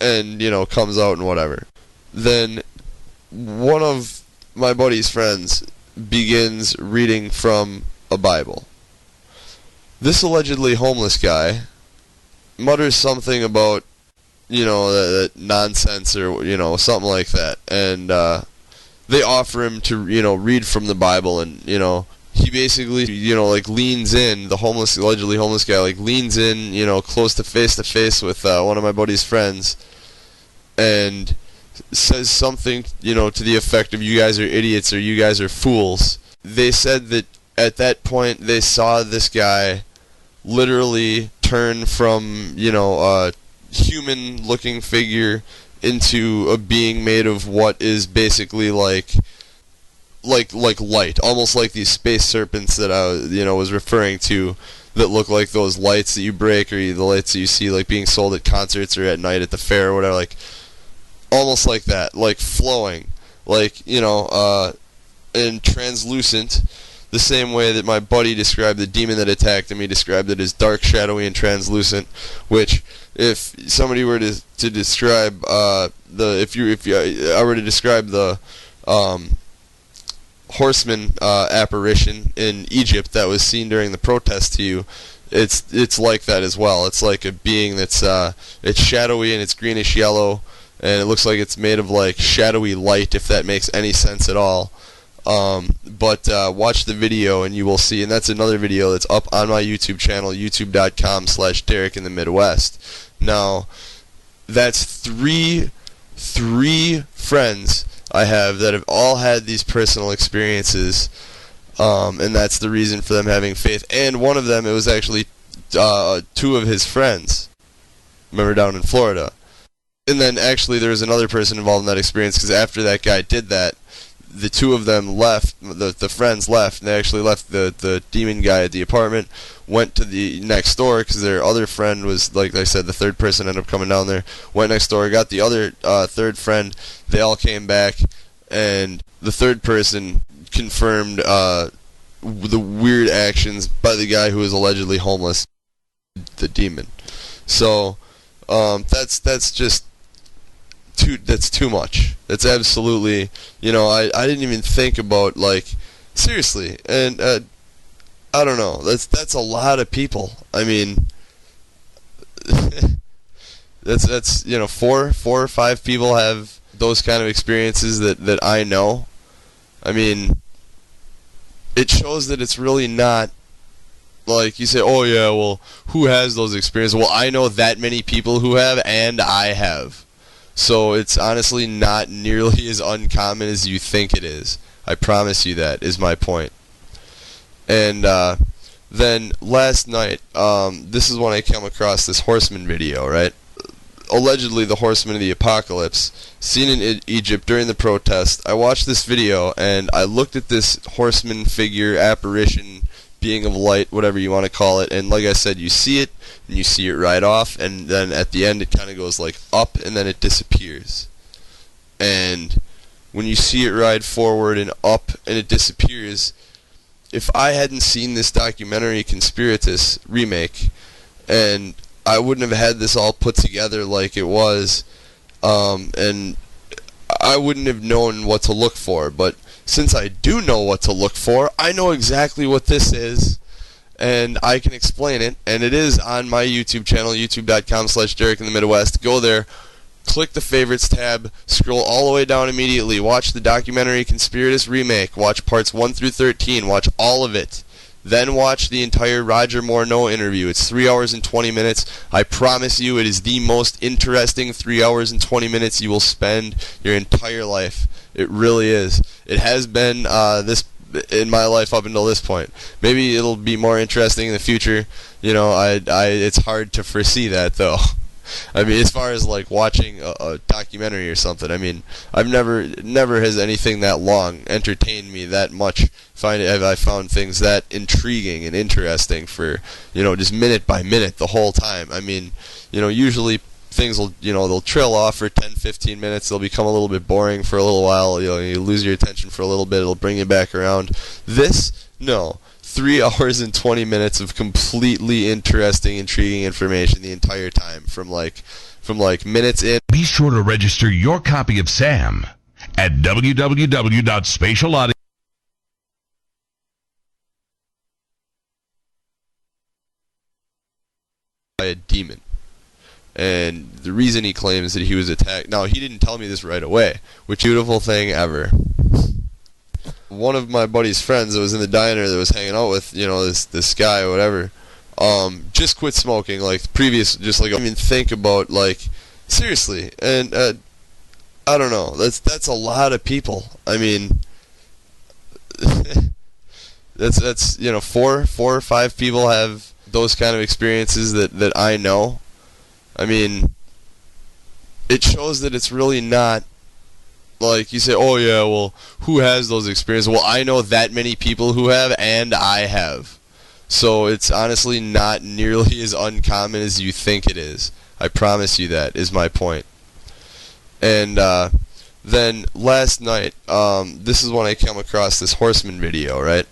and, comes out and whatever. Then one of my buddy's friends begins reading from a Bible. This allegedly homeless guy mutters something about, that nonsense or, something like that. And they offer him to, read from the Bible, and, he basically, leans in, the allegedly homeless guy, leans in, close to face with one of my buddy's friends, and says something, to the effect of, you guys are idiots or you guys are fools. They said that at that point they saw this guy literally turn from, a human-looking figure into a being made of what is basically like light, almost like these space serpents that I was referring to, that look like those lights that you break, or the lights that you see being sold at concerts or at night at the fair or whatever, almost like that, flowing, and translucent, the same way that my buddy described the demon that attacked him. He described it as dark, shadowy, and translucent, which, if somebody were to describe if I were to describe the horseman apparition in Egypt that was seen during the protest to you, it's like that as well. It's like a being that's it's shadowy and it's greenish yellow, and it looks like it's made of shadowy light, if that makes any sense at all. But watch the video and you will see, and that's another video that's up on my YouTube channel, youtube.com/Derek in the Midwest. Now, that's three friends I have that have all had these personal experiences, and that's the reason for them having faith. And one of them, it was actually two of his friends, remember, down in Florida. And then actually there was another person involved in that experience, because after that guy did that, the two of them left, the friends left, and they actually left the demon guy at the apartment, went to the next door, because their other friend was, like I said, the third person ended up coming down there, went next door, got the other third friend, they all came back, and the third person confirmed the weird actions by the guy who was allegedly homeless, the demon. So, that's just that's too much. That's absolutely, I didn't even think about, seriously, and I don't know, that's a lot of people. I mean, that's 4 or 5 people have those kind of experiences that I know. I mean, it shows that it's really not like you say, oh yeah, well, who has those experiences? Well, I know that many people who have, and I have. So it's honestly not nearly as uncommon as you think it is. I promise you that is my point. And then last night, this is when I came across this horseman video, right? Allegedly the horseman of the apocalypse, seen in Egypt during the protest. I watched this video, and I looked at this horseman figure, apparition, being of light, whatever you want to call it, and like I said, you see it, and you see it right off, and then at the end it kind of goes up, and then it disappears. And when you see it ride forward and up, and it disappears, if I hadn't seen this documentary Conspiratus remake, and I wouldn't have had this all put together like it was, and I wouldn't have known what to look for. But since I do know what to look for, I know exactly what this is, and I can explain it, and it is on my YouTube channel, youtube.com/Derek in the Midwest. Go there, click the favorites tab, scroll all the way down immediately, watch the documentary Conspiratus remake, watch parts 1 through 13, watch all of it. Then watch the entire Roger Morneau interview. It's 3 hours and 20 minutes. I promise you it is the most interesting 3 hours and 20 minutes you will spend your entire life. It really is. It has been this in my life up until this point. Maybe it'll be more interesting in the future. It's hard to foresee that, though. I mean, as far as watching a documentary or something, I mean, I've never has anything that long entertained me that much. Have I found things that intriguing and interesting for just minute by minute the whole time. I mean, usually things will they'll trail off for 10-15 minutes. They'll become a little bit boring for a little while. You lose your attention for a little bit. It'll bring you back around. This, no. 3 hours and 20 minutes of completely interesting, intriguing information the entire time, from from like minutes in. Be sure to register your copy of Sam at www.spatialaudio. By a demon. And the reason he claims that he was attacked, now he didn't tell me this right away, which beautiful thing ever. One of my buddy's friends that was in the diner that was hanging out with, you know, this guy or whatever, just quit smoking, like previous, just like, I mean, think about, like, seriously, and I don't know, that's a lot of people. I mean, that's you know, four or five people have those kind of experiences that I know. I mean, it shows that it's really not like you say, oh yeah, well, who has those experiences? Well, I know that many people who have, and I have. So it's honestly not nearly as uncommon as you think it is. I promise you that is my point. And then last night, this is when I came across this Horseman video, right?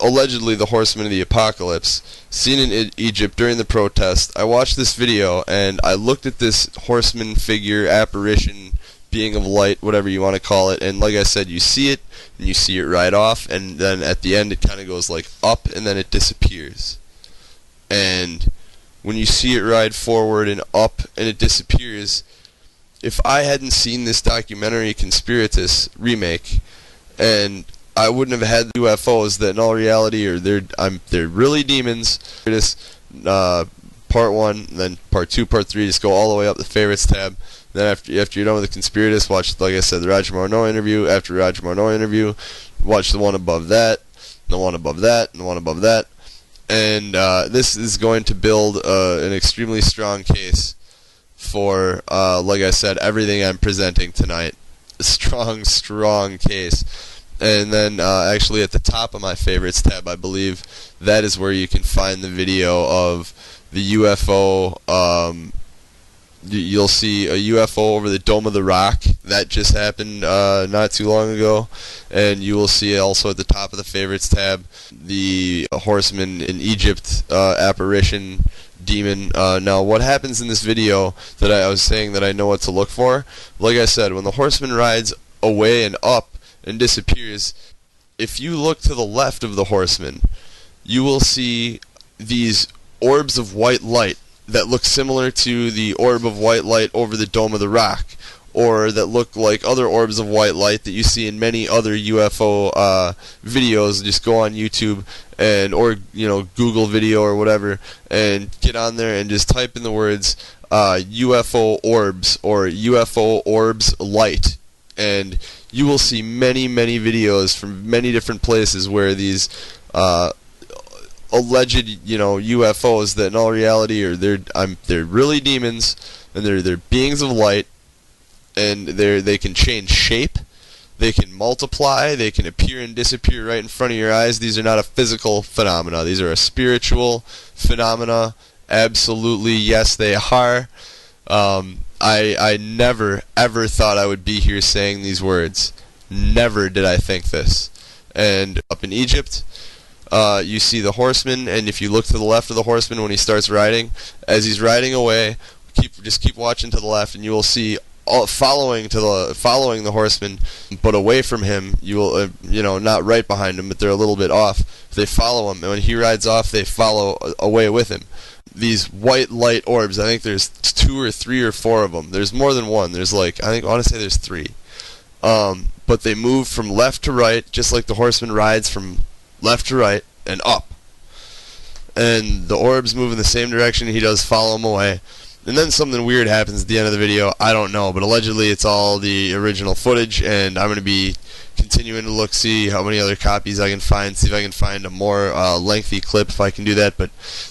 Allegedly the Horseman of the Apocalypse, seen in Egypt during the protest. I watched this video and I looked at this horseman figure, apparition, being of light, whatever you want to call it, and like I said, you see it and you see it right off, and then at the end it kind of goes like up and then it disappears. And when you see it ride forward and up and it disappears, if I hadn't seen this documentary Conspiratus remake, and I wouldn't have had UFOs that in all reality are they're really demons. This part 1, then part 2, part 3, just go all the way up the favorites tab. Then after you're done with the Conspiratus, watch, like I said, the Roger Marno interview. After Roger Marno interview, watch the one above that, the one above that, and the one above that. And this is going to build an extremely strong case for, like I said, everything I'm presenting tonight. A strong case. And then actually at the top of my favorites tab, I believe, that is where you can find the video of the UFO. You'll see a UFO over the Dome of the Rock. That just happened not too long ago. And you will see also at the top of the favorites tab the Horseman in Egypt apparition demon. Now, what happens in this video that I was saying that I know what to look for? Like I said, when the Horseman rides away and up and disappears, if you look to the left of the Horseman, you will see these orbs of white light that look similar to the orb of white light over the Dome of the Rock, or that look like other orbs of white light that you see in many other UFO videos. Just go on YouTube and or Google video or whatever, and get on there and just type in the words UFO orbs or UFO orbs light, and you will see many videos from many different places where these alleged UFOs that in all reality are they're really demons, and they're beings of light, and they can change shape, they can multiply, they can appear and disappear right in front of your eyes. These are not a physical phenomena, these are a spiritual phenomena. Absolutely, yes, they are. I never ever thought I would be here saying these words. Never did I think this. And up in Egypt, you see the Horseman, and if you look to the left of the Horseman when he starts riding, as he's riding away, just keep watching to the left, and you will see following the Horseman, but away from him. You will not right behind him, but they're a little bit off. They follow him, and when he rides off, they follow away with him. These white light orbs, I think there's 2 or 3 or 4 of them. There's more than one. There's I want to say there's 3. But they move from left to right, just like the Horseman rides from left to right and up. And the orbs move in the same direction. He does follow them away. And then something weird happens at the end of the video. I don't know, but allegedly it's all the original footage, and I'm going to be continuing to see how many other copies I can find, see if I can find a more lengthy clip if I can do that. But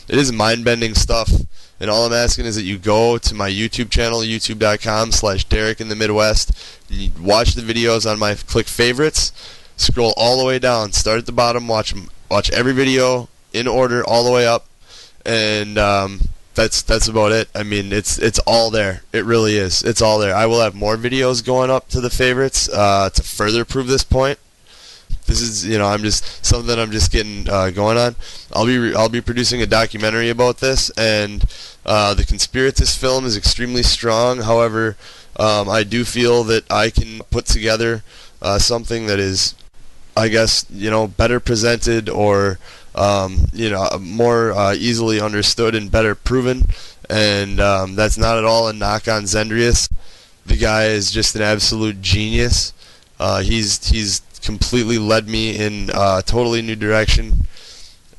it is mind-bending stuff, and all I'm asking is that you go to my YouTube channel, youtube.com/DerekInTheMidwest, and you watch the videos on my click favorites, scroll all the way down, start at the bottom, watch every video in order all the way up, and that's about it. I mean, it's all there. It really is. It's all there. I will have more videos going up to the favorites to further prove this point. This is, I'm just something that I'm just getting going on. I'll be producing a documentary about this, and The Conspiratist film is extremely strong. However, I do feel that I can put together something that is, I guess, better presented, or more easily understood and better proven. And that's not at all a knock on Zendrius. The guy is just an absolute genius. He's completely led me in a totally new direction,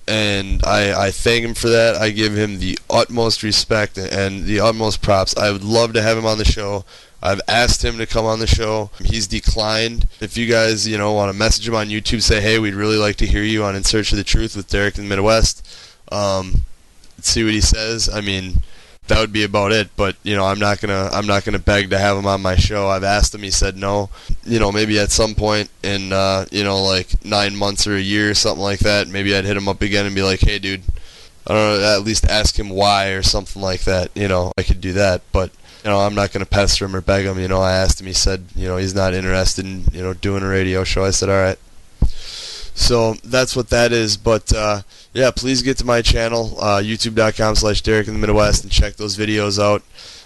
and I thank him for that. I give him the utmost respect and the utmost props. I would love to have him on the show. I've asked him to come on the show. He's declined. If you guys, want to message him on YouTube, say, hey, we'd really like to hear you on In Search of the Truth with Derek in the Midwest. See what he says. I mean, that would be about it. But I'm not gonna beg to have him on my show. I've asked him. He said no. Maybe at some point in like 9 months or a year or something like that, maybe I'd hit him up again and be like, hey, dude, I don't know, at least ask him why or something like that. I could do that, but I'm not gonna pester him or beg him. I asked him. He said he's not interested in doing a radio show. I said all right. So that's what that is. But yeah, please get to my channel, youtube.com/Derek in the Midwest, and check those videos out.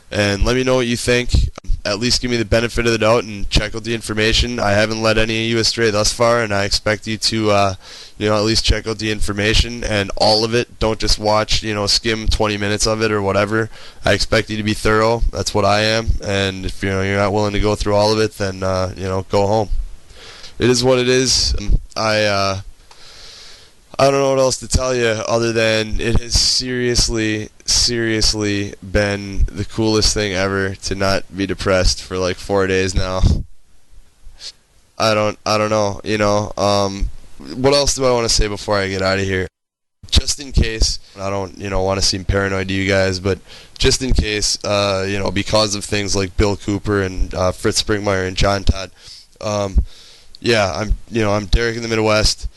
And let me know what you think. At least give me the benefit of the doubt and check out the information. I haven't led any of you astray thus far, and I expect you to, at least check out the information and all of it. Don't just watch, skim 20 minutes of it or whatever. I expect you to be thorough. That's what I am. And if you're not willing to go through all of it, then go home. It is what it is. I don't know what else to tell you other than it has seriously been the coolest thing ever to not be depressed for like 4 days now. I don't know, what else do I want to say before I get out of here? Just in case, I don't, want to seem paranoid to you guys, but just in case, because of things like Bill Cooper and Fritz Springmeier and John Todd, yeah, I'm Derek in the Midwest.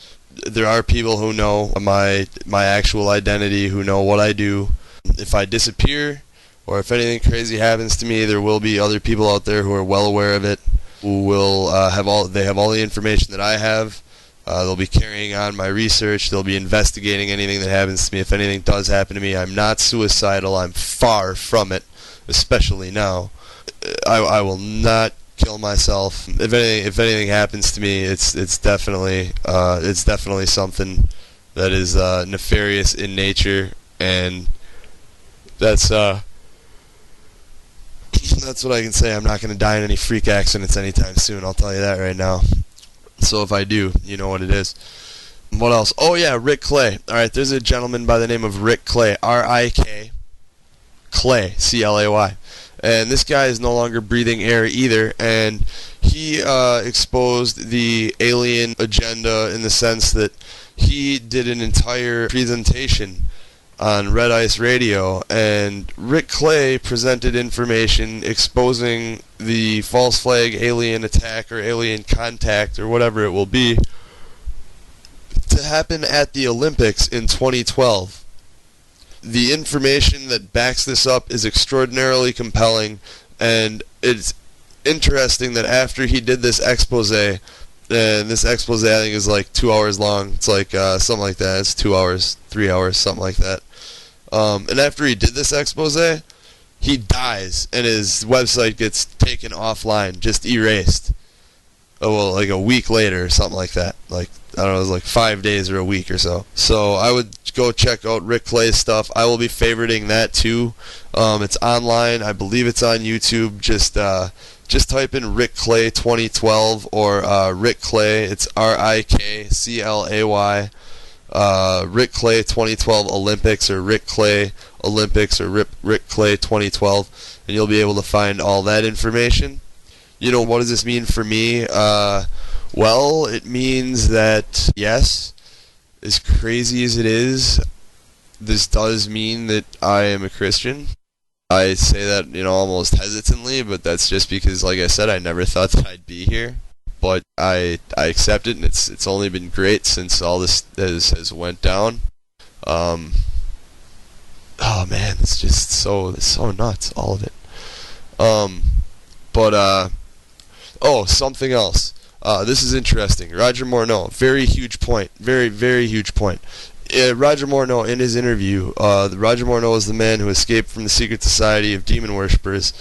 There are people who know my actual identity, who know what I do. If I disappear, or if anything crazy happens to me, there will be other people out there who are well aware of it, who will have all the information that I have. They'll be carrying on my research. They'll be investigating anything that happens to me. If anything does happen to me, I'm not suicidal. I'm far from it, especially now. I will not kill myself. If anything happens to me, it's definitely something that is nefarious in nature, and that's what I can say. I'm not going to die in any freak accidents anytime soon. I'll tell you that right now. So if I do, you know what it is. What else? Oh yeah, Rick Clay. All right, there's a gentleman by the name of Rick Clay, R-I-K, Clay, C-L-A-Y. And this guy is no longer breathing air either, and he exposed the alien agenda in the sense that he did an entire presentation on Red Ice Radio, and Rick Clay presented information exposing the false flag alien attack or alien contact or whatever it will be to happen at the Olympics in 2012. The information that backs this up is extraordinarily compelling, and it's interesting that after he did this expose, and this expose I think is like 2 hours long, it's like something like that, it's 2 hours, 3 hours, something like that, and after he did this expose, he dies, and his website gets taken offline, just erased. Oh, well, like a week later or something like that, like, I don't know, it was like 5 days or a week or so. So I would go check out Rick Clay's stuff. I will be favoriting that too. It's online. I believe it's on YouTube. Just type in Rick Clay 2012 or Rick Clay. It's R-I-K-C-L-A-Y. Rick Clay 2012 Olympics, or Rick Clay Olympics, or Rick Clay 2012, and you'll be able to find all that information. What does this mean for me? Well, it means that, yes, as crazy as it is, this does mean that I am a Christian. I say that, almost hesitantly, but that's just because, like I said, I never thought that I'd be here. But I accept it, and it's only been great since all this has went down. Oh man, it's just so nuts, all of it. Something else. This is interesting. Roger Morneau, very huge point. Very, very huge point. Roger Morneau, in his interview, Roger Morneau is the man who escaped from the secret society of demon worshippers.